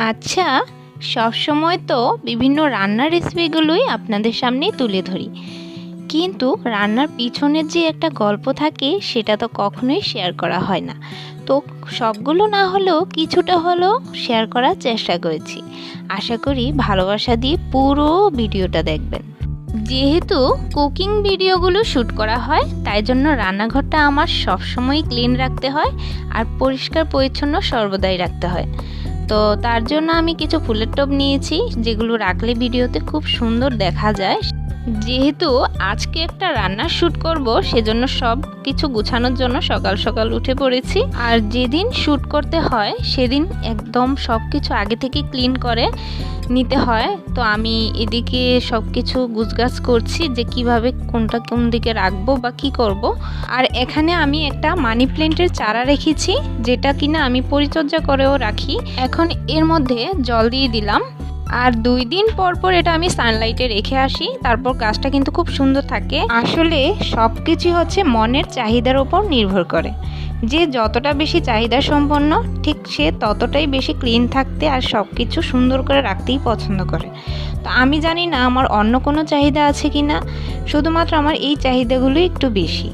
আচ্ছা, সবসময় তো বিভিন্ন রান্নার রেসিপিগুলোই আপনাদের সামনে তুলে ধরি, কিন্তু রান্নার পিছনের যে একটা গল্প থাকে সেটা তো কখনোই শেয়ার করা হয় না। তো সবগুলো না হলেও কিছুটা হলেও শেয়ার করার চেষ্টা করেছি। আশা করি ভালোবাসা দিয়ে পুরো ভিডিওটা দেখবেন। যেহেতু কুকিং ভিডিওগুলো শ্যুট করা হয়, তাই জন্য রান্নাঘরটা আমার সবসময় ক্লিন রাখতে হয় আর পরিষ্কার পরিচ্ছন্ন সর্বদাই রাখতে হয়। তো তার জন্য আমি কিছু ফুলের টব নিয়েছি, যেগুলো রাখলে ভিডিওতে খুব সুন্দর দেখা যায়। যেহেতু আজকে একটা রান্নার শ্যুট করব, সেজন্য সব কিছু গুছানোর জন্য সকাল সকাল উঠে পড়েছি। আর যেদিন শ্যুট করতে হয় সেদিন একদম সব কিছু আগে থেকে ক্লিন করে নিতে হয়। তো আমি এদিকে সব কিছু গুছগাছ করছি যে কিভাবে কোনটা কোন দিকে রাখবো বা কি করব। আর এখানে আমি একটা মানি প্ল্যান্টের চারা রেখেছি, যেটা কিনা আমি পরিচর্যা করেও রাখি। এখন এর মধ্যে জল দিয়ে দিলাম, আর 2 দিন পর পর এটা আমি সানলাইটে রেখে আসি, তারপর গাছটা কিন্তু খুব সুন্দর থাকে। আসলে সব কিছু হচ্ছে মনের চাহিদার উপর নির্ভর করে। যে যতটা বেশি চাহিদা সম্পন্ন, ঠিক সে ততটাই বেশি ক্লিন থাকতে আর সব কিছু সুন্দর করে রাখতেই পছন্দ করে। তো আমি জানি না আমার অন্য কোনো চাহিদা আছে কি না, শুধুমাত্র আমার এই চাহিদাগুলোই একটু বেশি।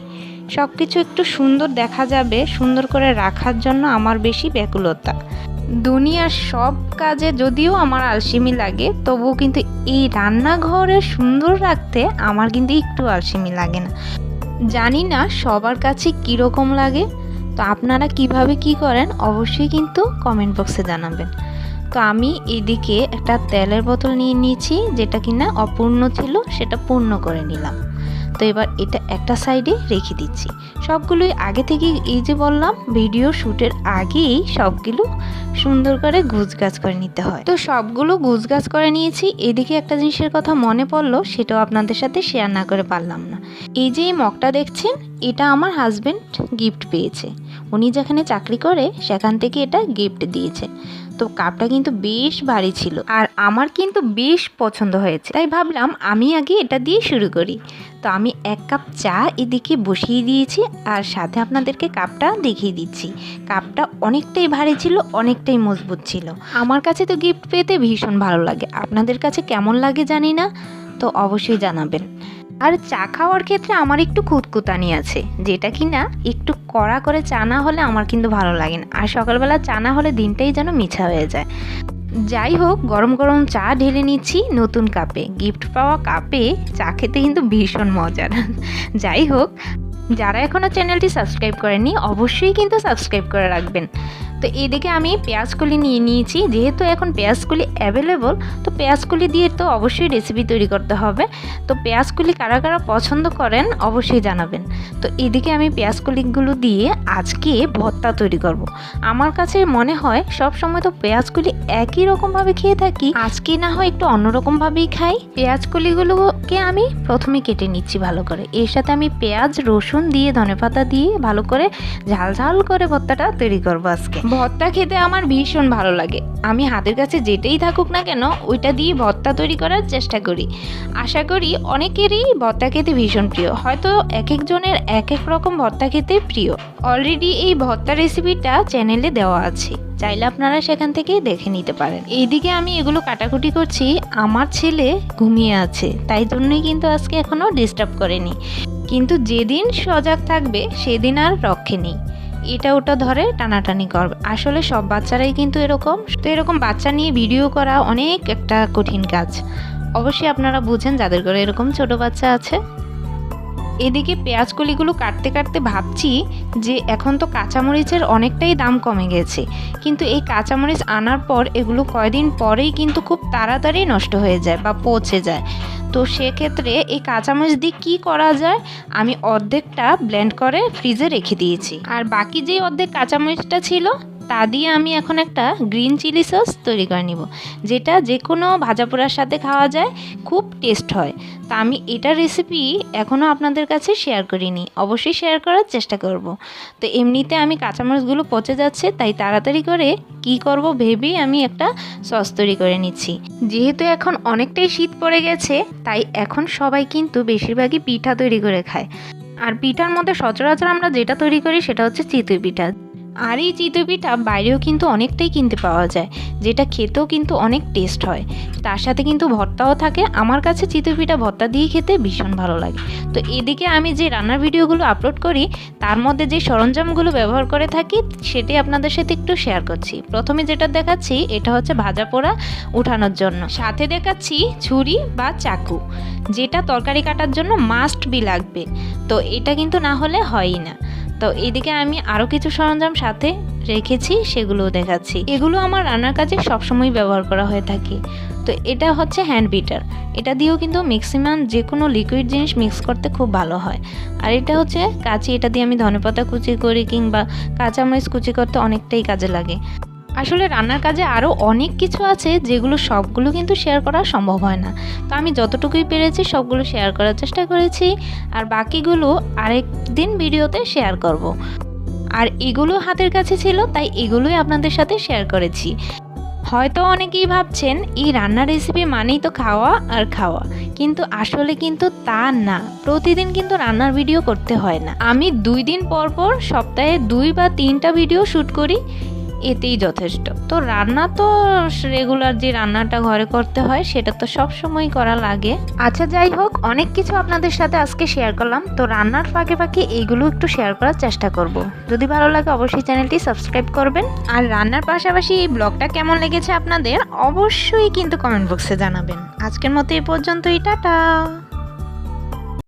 সব কিছু একটু সুন্দর দেখা যাবে, সুন্দর করে রাখার জন্য আমার বেশি ব্যাকুলতা। দুনিয়ার সব কাজে যদিও আমার আলসেমি লাগে, তবুও কিন্তু এই রান্নাঘরে সুন্দর রাখতে আমার কিন্তু একটু আলসেমি লাগে না। জানি না সবার কাছে কীরকম লাগে। তো আপনারা কিভাবে কি করেন অবশ্যই কিন্তু কমেন্ট বক্সে জানাবেন। তো আমি এদিকে একটা তেলের বোতল নিয়ে নিয়েছি, যেটা কিনা অপূর্ণ ছিল, সেটা পূর্ণ করে নিলাম। তো এবার এটা একটা সাইডে রেখে দিচ্ছি। সবগুলোই আগে থেকে, এই যে বললাম ভিডিও শ্যুটের আগেই সবগুলো সুন্দর করে গুছগাছ করে নিতে হয়। তো সবগুলো গুছগাছ করে নিয়েছি। এদিকে একটা জিনিসের কথা মনে পড়লো, সেটাও আপনাদের সাথে শেয়ার না করে পারলাম না। এই যে এই মগটা দেখছেন, এটা আমার হাজবেন্ড গিফট পেয়েছে। উনি যেখানে চাকরি করে সেখান থেকে এটা গিফট দিয়েছে। তো কাপটা কিন্তু বেশ ভারী ছিল, আর আমার কিন্তু বেশ পছন্দ হয়েছে, তাই ভাবলাম আমি আগে এটা দিয়ে শুরু করি। তো আমি 1 কাপ চা এদিকে বসিয়ে দিয়েছি, আর সাথে আপনাদেরকে কাপটা দেখিয়ে দিচ্ছি। কাপটা অনেকটাই ভারী ছিল, অনেকটাই মজবুত ছিল। আমার কাছে তো গিফট পেতে ভীষণ ভালো লাগে, আপনাদের কাছে কেমন লাগে জানি না, তো অবশ্যই জানাবেন। আর চা খাওয়ার ক্ষেত্রে আমার একটু খুঁতখুঁতানি আছে, যেটা কি না একটু কড়া করে চা না হলে আমার কিন্তু ভালো লাগে না। আর সকালবেলা চা না হলে দিনটাই যেন মিছা হয়ে যায়। যাই হোক, গরম গরম চা ঢেলে নিচ্ছি নতুন কাপে। গিফট পাওয়া কাপে চা খেতে কিন্তু ভীষণ মজার। যাই হোক, যারা এখনও চ্যানেলটি সাবস্ক্রাইব করেননি অবশ্যই কিন্তু সাবস্ক্রাইব করে রাখবেন। তো এদিকে আমি পেঁয়াজকলি নিয়ে নিয়েছি। যেহেতু এখন পেঁয়াজকলি অ্যাভেলেবল, তো পেঁয়াজকলি দিয়ে তো অবশ্যই রেসিপি তৈরি করতে হবে। তো পেঁয়াজকলি কারা কারা পছন্দ করেন অবশ্যই জানাবেন। তো এদিকে আমি পেঁয়াজকলিগুলো দিয়ে আজকে ভর্তা তৈরি করব। আমার কাছে মনে হয় সব সময় তো পেঁয়াজকলি একই রকমভাবে খেয়ে থাকি, আজকে না হয় একটু অন্যরকমভাবেই খাই। পেঁয়াজকলিগুলোকে আমি প্রথমে কেটে নিচ্ছি ভালো করে। এর সাথে আমি পেঁয়াজ, রসুন দিয়ে, ধনেপাতা দিয়ে ভালো করে ঝাল ঝাল করে ভর্তাটা তৈরি করবো আজকে। ভর্তা খেতে আমার ভীষণ ভালো লাগে। আমি হাতের কাছে যেটাই থাকুক না কেন, ওইটা দিয়ে ভর্তা তৈরি করার চেষ্টা করি। আশা করি অনেকেরই ভর্তা খেতে ভীষণ প্রিয়, হয়তো এক একজনের এক এক রকম ভর্তা খেতে প্রিয়। অলরেডি এই ভর্তা রেসিপিটা চ্যানেলে দেওয়া আছে, চাইলে আপনারা সেখান থেকে দেখে নিতে পারেন। এইদিকে আমি এগুলো কাটাকুটি করছি। আমার ছেলে ঘুমিয়ে আছে, তাই জন্যই কিন্তু আজকে এখনও ডিস্টার্ব করেনি। কিন্তু যেদিন সজাগ থাকবে সেদিন আর রক্ষে নেই, এটা ওটা ধরে টানাটানি করবে। আসলে সব বাচ্চারাই কিন্তু এরকম। তো এরকম বাচ্চা নিয়ে ভিডিও করা অনেক একটা কঠিন কাজ, অবশ্যই আপনারা বুঝেন যাদের ঘরে এরকম ছোট বাচ্চা আছে। এদিকে পেঁয়াজকলিগুলো কাটতে কাটতে ভাবছি যে এখন তো কাঁচামরিচের অনেকটাই দাম কমে গেছে, কিন্তু এই কাঁচামরিচ আনার পর এগুলো কয়দিন পরেই কিন্তু খুব তাড়াতাড়ি নষ্ট হয়ে যায় বা পচে যায়। তো সেক্ষেত্রে এই কাঁচামরিচ দিয়ে কী করা যায়, আমি অর্ধেকটা ব্লেন্ড করে ফ্রিজে রেখে দিয়েছি, আর বাকি যেই অর্ধেক কাঁচামরিচটা ছিল তা দিয়ে আমি এখন একটা গ্রিন চিলি সস তৈরি করে নিব, যেটা যে কোনো ভাজা পোড়ার সাথে খাওয়া যায়, খুব টেস্ট হয়। তা আমি এটা রেসিপি এখনও আপনাদের কাছে শেয়ার করিনি, অবশ্যই শেয়ার করার চেষ্টা করব। তো এমনিতে আমি কাঁচামরিচগুলো পচে যাচ্ছে, তাই তাড়াতাড়ি করে কি করব ভেবেই আমি একটা সস তৈরি করে নিচ্ছি। যেহেতু এখন অনেকটাই শীত পড়ে গেছে, তাই এখন সবাই কিন্তু বেশিরভাগই পিঠা তৈরি করে খায়। আর পিঠার মধ্যে সচরাচর আমরা যেটা তৈরি করি সেটা হচ্ছে চিতই পিঠা। আর এই চিতই পিঠা বাইরেও কিন্তু অনেকটাই কিনতে পাওয়া যায়, যেটা খেতেও কিন্তু অনেক টেস্ট হয়। তার সাথে কিন্তু ভর্তাও থাকে। আমার কাছে চিতই পিঠা ভর্তা দিয়ে খেতে ভীষণ ভালো লাগে। তো এদিকে আমি যে রান্নার ভিডিওগুলো আপলোড করি তার মধ্যে যে সরঞ্জামগুলো ব্যবহার করে থাকি সেটাই আপনাদের সাথে একটু শেয়ার করছি। প্রথমে যেটা দেখাচ্ছি এটা হচ্ছে ভাজা পোড়া উঠানোর জন্য, সাথে দেখাচ্ছি ছুরি বা চাকু, যেটা তরকারি কাটার জন্য মাস্ট বি লাগবে। তো এটা কিন্তু না হলে হয়ই না। তো এদিকে আমি আরও কিছু সরঞ্জাম সাথে রেখেছি, সেগুলোও দেখাচ্ছি। এগুলো আমার রান্নার কাজে সবসময় ব্যবহার করা হয়ে থাকে। তো এটা হচ্ছে হ্যান্ড বিটার, এটা দিয়েও কিন্তু ম্যাক্সিমাম যে কোনো লিকুইড জিনিস মিক্স করতে খুব ভালো হয়। আর এটা হচ্ছে কাঁচি, এটা দিয়ে আমি ধনেপাতা কুচি করি কিংবা কাঁচামরিচ কুচি করতে অনেকটাই কাজে লাগে। আসলে রান্নার কাজে আরও অনেক কিছু আছে যেগুলো সবগুলো কিন্তু শেয়ার করা সম্ভব হয় না। তো আমি যতটুকুই পেরেছি সবগুলো শেয়ার করার চেষ্টা করেছি, আর বাকিগুলো আরেকদিন ভিডিওতে শেয়ার করব। আর এগুলো হাতের কাছে ছিল তাই এগুলোই আপনাদের সাথে শেয়ার করেছি। হয়তো অনেকেই ভাবছেন এই রান্নার রেসিপি মানেই তো খাওয়া আর খাওয়া, কিন্তু আসলে কিন্তু তা না। প্রতিদিন কিন্তু রান্নার ভিডিও করতে হয় না। আমি 2 দিন পর পর সপ্তাহে 2 বা 3টা ভিডিও শ্যুট করি, এতেই যথেষ্ট। তো রান্না তো রেগুলার যে রান্নাটা ঘরে করতে হয় সেটা তো সব সময় করা লাগে। আচ্ছা যাই হোক, অনেক কিছু আপনাদের সাথে আজকে শেয়ার করলাম। তো রান্নার ফাঁকে ফাঁকে এইগুলো একটু শেয়ার করার চেষ্টা করব। যদি ভালো লাগে অবশ্যই চ্যানেলটি সাবস্ক্রাইব করবেন। আর রান্নার পাশাপাশি এই ব্লগটা কেমন লেগেছে আপনাদের অবশ্যই কিন্তু কমেন্ট বক্সে জানাবেন। আজকের মতো এই পর্যন্তই, টাটা।